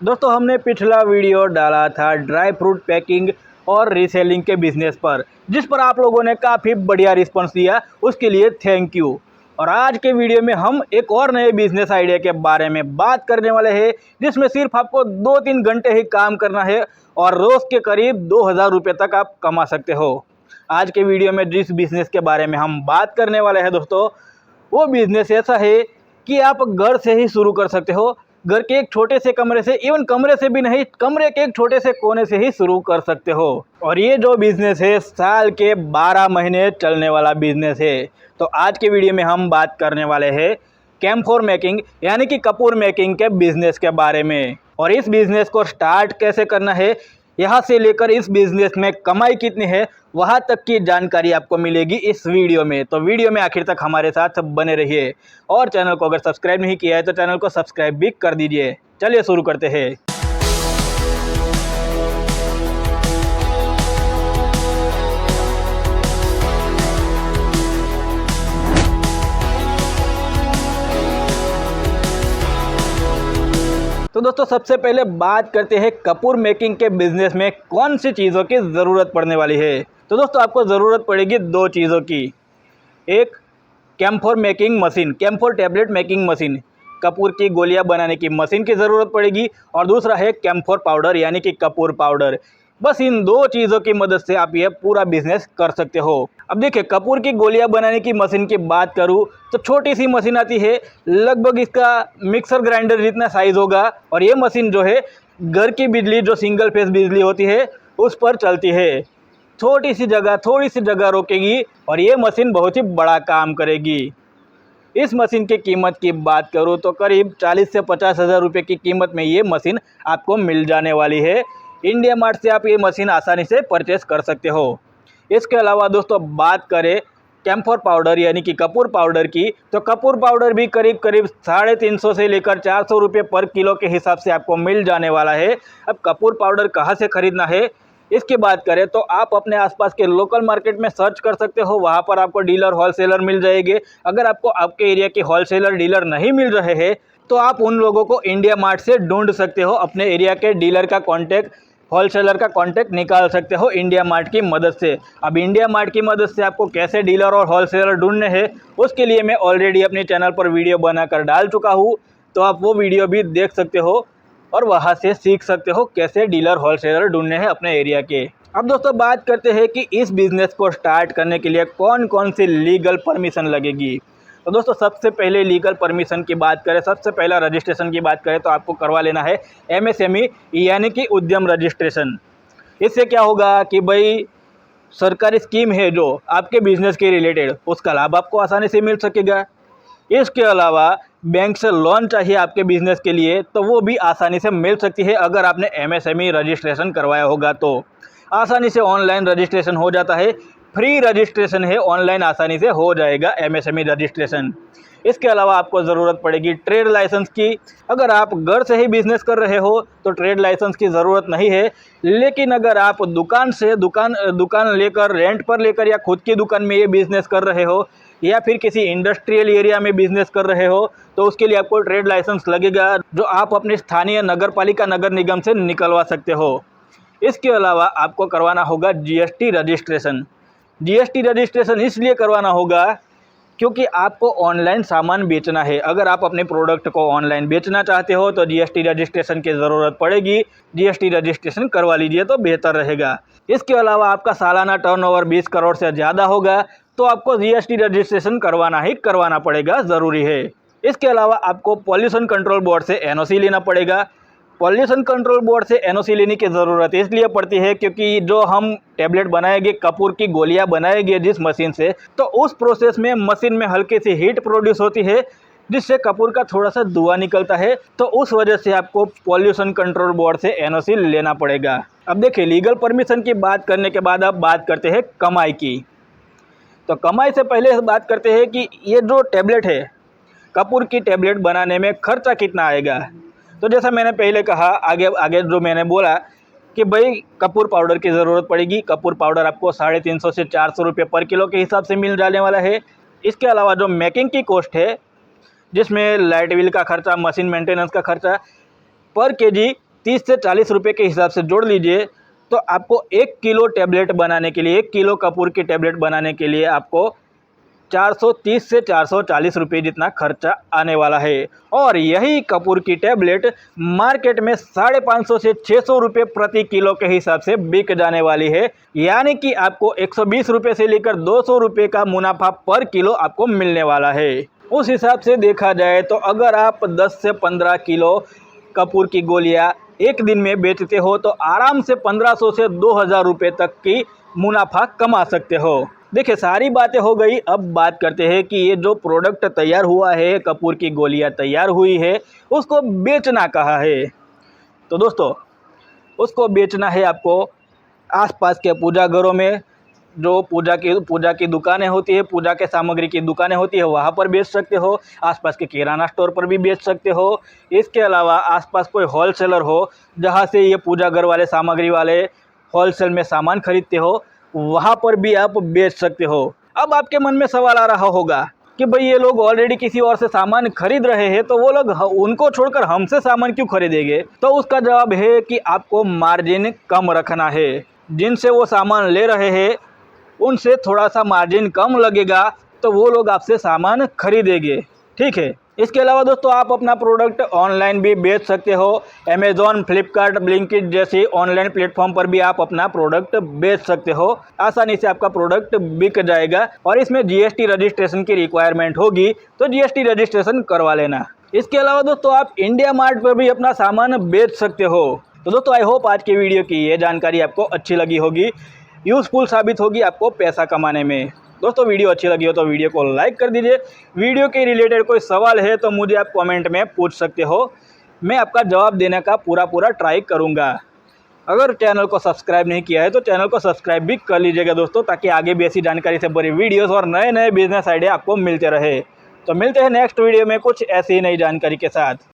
दोस्तों हमने पिछला वीडियो डाला था ड्राई फ्रूट पैकिंग और रीसेलिंग के बिजनेस पर, जिस पर आप लोगों ने काफ़ी बढ़िया रिस्पांस दिया, उसके लिए थैंक यू। और आज के वीडियो में हम एक और नए बिजनेस आइडिया के बारे में बात करने वाले हैं, जिसमें सिर्फ आपको 2-3 घंटे ही काम करना है और रोज़ के करीब 2000 रुपये तक आप कमा सकते हो। आज के वीडियो में जिस बिज़नेस के बारे में हम बात करने वाले हैं दोस्तों, वो बिज़नेस ऐसा है कि आप घर से ही शुरू कर सकते हो। घर के एक छोटे से कमरे से, इवन कमरे से भी नहीं, कमरे के एक छोटे से कोने से ही शुरू कर सकते हो। और ये जो बिज़नेस है साल के 12 महीने चलने वाला बिज़नेस है। तो आज के वीडियो में हम बात करने वाले हैं कैम्फोर मेकिंग यानी कि कपूर मेकिंग के बिज़नेस के बारे में। और इस बिज़नेस को स्टार्ट कैसे करना है, यहाँ से लेकर इस बिज़नेस में कमाई कितनी है, वहाँ तक की जानकारी आपको मिलेगी इस वीडियो में। तो वीडियो में आखिर तक हमारे साथ बने रहिए और चैनल को अगर सब्सक्राइब नहीं किया है तो चैनल को सब्सक्राइब भी कर दीजिए। चलिए शुरू करते हैं। तो दोस्तों सबसे पहले बात करते हैं कपूर मेकिंग के बिज़नेस में कौन सी चीज़ों की ज़रूरत पड़ने वाली है। तो दोस्तों आपको ज़रूरत पड़ेगी 2 चीज़ों की। एक camphor making machine, camphor tablet making machine, Kapoor की गोलियां बनाने की मशीन की ज़रूरत पड़ेगी। और दूसरा है कैम्फोर पाउडर यानी कि कपूर पाउडर। बस इन 2 चीज़ों की मदद से आप ये पूरा बिजनेस कर सकते हो। अब देखिए, कपूर की गोलियां बनाने की मशीन की बात करूं तो छोटी सी मशीन आती है, लगभग इसका मिक्सर ग्राइंडर जितना साइज़ होगा। और ये मशीन जो है घर की बिजली, जो सिंगल फेस बिजली होती है, उस पर चलती है। थोड़ी सी जगह रोकेगी और ये मशीन बहुत ही बड़ा काम करेगी। इस मशीन की कीमत की बात करूं तो करीब 40 से 50 हज़ार रुपये की कीमत में ये मशीन आपको मिल जाने वाली है। इंडिया मार्ट से आप ये मशीन आसानी से परचेस कर सकते हो। इसके अलावा दोस्तों बात करें कैम्फोर पाउडर यानी कि कपूर पाउडर की, तो कपूर पाउडर भी करीब 350 से लेकर 400 रुपये पर किलो के हिसाब से आपको मिल जाने वाला है। अब कपूर पाउडर कहाँ से ख़रीदना है, इसकी बात करें तो आप अपने आसपास के लोकल मार्केट में सर्च कर सकते हो, वहाँ पर आपको डीलर होलसेलर मिल जाएंगे। अगर आपको आपके एरिया के होलसेलर डीलर नहीं मिल रहे हैं तो आप उन लोगों को इंडिया मार्ट से ढूंढ सकते हो। अपने एरिया के डीलर का कॉन्टैक्ट, होलसेलर का कॉन्टैक्ट निकाल सकते हो इंडिया मार्ट की मदद से। अब इंडिया मार्ट की मदद से आपको कैसे डीलर और होलसेलर ढूंढने हैं, उसके लिए मैं ऑलरेडी अपने चैनल पर वीडियो बनाकर डाल चुका हूँ, तो आप वो वीडियो भी देख सकते हो और वहाँ से सीख सकते हो कैसे डीलर होलसेलर ढूंढने हैं अपने एरिया के। अब दोस्तों बात करते हैं कि इस बिज़नेस को स्टार्ट करने के लिए कौन कौन सी लीगल परमिशन लगेगी। तो दोस्तों सबसे पहले लीगल परमिशन की बात करें, सबसे पहला रजिस्ट्रेशन की बात करें तो आपको करवा लेना है MSME यानी कि उद्यम रजिस्ट्रेशन। इससे क्या होगा कि भाई सरकारी स्कीम है जो आपके बिजनेस के रिलेटेड, उसका लाभ आपको आसानी से मिल सकेगा। इसके अलावा बैंक से लोन चाहिए आपके बिजनेस के लिए, तो वो भी आसानी से मिल सकती है। अगर आपने MSME रजिस्ट्रेशन करवाया होगा तो आसानी से ऑनलाइन रजिस्ट्रेशन हो जाता है, फ्री रजिस्ट्रेशन है, ऑनलाइन आसानी से हो जाएगा MSME रजिस्ट्रेशन। इसके अलावा आपको ज़रूरत पड़ेगी ट्रेड लाइसेंस की। अगर आप घर से ही बिज़नेस कर रहे हो तो ट्रेड लाइसेंस की ज़रूरत नहीं है, लेकिन अगर आप दुकान लेकर, रेंट पर लेकर या खुद की दुकान में ये बिज़नेस कर रहे हो या फिर किसी इंडस्ट्रियल एरिया में बिज़नेस कर रहे हो तो उसके लिए आपको ट्रेड लाइसेंस लगेगा, जो आप अपने स्थानीय नगर पालिका, नगर निगम से निकलवा सकते हो। इसके अलावा आपको करवाना होगा GST रजिस्ट्रेशन। GST रजिस्ट्रेशन इसलिए करवाना होगा क्योंकि आपको ऑनलाइन सामान बेचना है। अगर आप अपने प्रोडक्ट को ऑनलाइन बेचना चाहते हो तो GST रजिस्ट्रेशन की ज़रूरत पड़ेगी। GST रजिस्ट्रेशन करवा लीजिए तो बेहतर रहेगा। इसके अलावा आपका सालाना टर्नओवर 20 करोड़ से ज़्यादा होगा तो आपको GST रजिस्ट्रेशन करवाना पड़ेगा, ज़रूरी है। इसके अलावा आपको पॉल्यूशन कंट्रोल बोर्ड से NOC लेना पड़ेगा। पॉल्यूशन कंट्रोल बोर्ड से NOC लेने की ज़रूरत इसलिए पड़ती है क्योंकि जो हम टैबलेट बनाएंगे, कपूर की गोलियां बनाएंगे जिस मशीन से, तो उस प्रोसेस में मशीन में हल्की सी हीट प्रोड्यूस होती है जिससे कपूर का थोड़ा सा धुआं निकलता है। तो उस वजह से आपको पॉल्यूशन कंट्रोल बोर्ड से NOC लेना पड़ेगा। अब देखिए, लीगल परमिशन की बात करने के बाद अब बात करते हैं कमाई की। तो कमाई से पहले बात करते हैं कि ये जो टैबलेट है, कपूर की टैबलेट बनाने में खर्चा कितना आएगा। तो जैसा मैंने पहले कहा, आगे जो मैंने बोला कि भाई कपूर पाउडर की ज़रूरत पड़ेगी। कपूर पाउडर आपको 350 से 400 रुपये पर किलो के हिसाब से मिल जाने वाला है। इसके अलावा जो मेकिंग की कॉस्ट है, जिसमें लाइट बिल का खर्चा, मशीन मेंटेनेंस का खर्चा, पर केजी 30 से 40 रुपये के हिसाब से जोड़ लीजिए तो आपको 1 किलो टैबलेट बनाने के लिए, 1 किलो कपूर की टैबलेट बनाने के लिए आपको 430 से 440 रुपये जितना खर्चा आने वाला है। और यही कपूर की टैबलेट मार्केट में 550 से 600 रुपये प्रति किलो के हिसाब से बिक जाने वाली है। यानी कि आपको 120 रुपये से लेकर 200 रुपये का मुनाफा पर किलो आपको मिलने वाला है। उस हिसाब से देखा जाए तो अगर आप 10 से 15 किलो कपूर की गोलियां एक दिन में बेचते हो तो आराम से 1500 से 2000 रुपये तक की मुनाफा कमा सकते हो। देखिए, सारी बातें हो गई। अब बात करते हैं कि ये जो प्रोडक्ट तैयार हुआ है, कपूर की गोलियां तैयार हुई है, उसको बेचना कहाँ है। तो दोस्तों, उसको बेचना है आपको आसपास के पूजा घरों में, जो पूजा की दुकानें होती है, पूजा के सामग्री की दुकानें होती है, वहाँ पर बेच सकते हो। आसपास के किराना स्टोर पर भी बेच सकते हो। इसके अलावा आसपास कोई होलसेलर हो जहाँ से ये पूजा घर वाले, सामग्री वाले होलसेल में सामान खरीदते हो, वहाँ पर भी आप बेच सकते हो। अब आपके मन में सवाल आ रहा होगा कि भाई ये लोग ऑलरेडी किसी और से सामान खरीद रहे हैं, तो वो लोग उनको छोड़कर हमसे सामान क्यों खरीदेंगे। तो उसका जवाब है कि आपको मार्जिन कम रखना है। जिनसे वो सामान ले रहे हैं उनसे थोड़ा सा मार्जिन कम लगेगा तो वो लोग आपसे सामान खरीदेंगे, ठीक है। इसके अलावा दोस्तों, आप अपना प्रोडक्ट ऑनलाइन भी बेच सकते हो। अमेज़ॉन, फ्लिपकार्ट, ब्लिंकिट जैसी ऑनलाइन प्लेटफॉर्म पर भी आप अपना प्रोडक्ट बेच सकते हो। आसानी से आपका प्रोडक्ट बिक जाएगा और इसमें जीएसटी रजिस्ट्रेशन की रिक्वायरमेंट होगी, तो जीएसटी रजिस्ट्रेशन करवा लेना। इसके अलावा दोस्तों, आप इंडिया मार्ट पर भी अपना सामान बेच सकते हो। तो दोस्तों, आई होप आज की वीडियो की ये जानकारी आपको अच्छी लगी होगी, यूज़फुल साबित होगी आपको पैसा कमाने में। दोस्तों, वीडियो अच्छी लगी हो तो वीडियो को लाइक कर दीजिए। वीडियो के रिलेटेड कोई सवाल है तो मुझे आप कमेंट में पूछ सकते हो, मैं आपका जवाब देने का पूरा ट्राई करूँगा। अगर चैनल को सब्सक्राइब नहीं किया है तो चैनल को सब्सक्राइब भी कर लीजिएगा दोस्तों, ताकि आगे भी ऐसी जानकारी से भरी वीडियोज़ और नए नए बिजनेस आइडिया आपको मिलते रहे। तो मिलते हैं नेक्स्ट वीडियो में कुछ ऐसी ही नई जानकारी के साथ।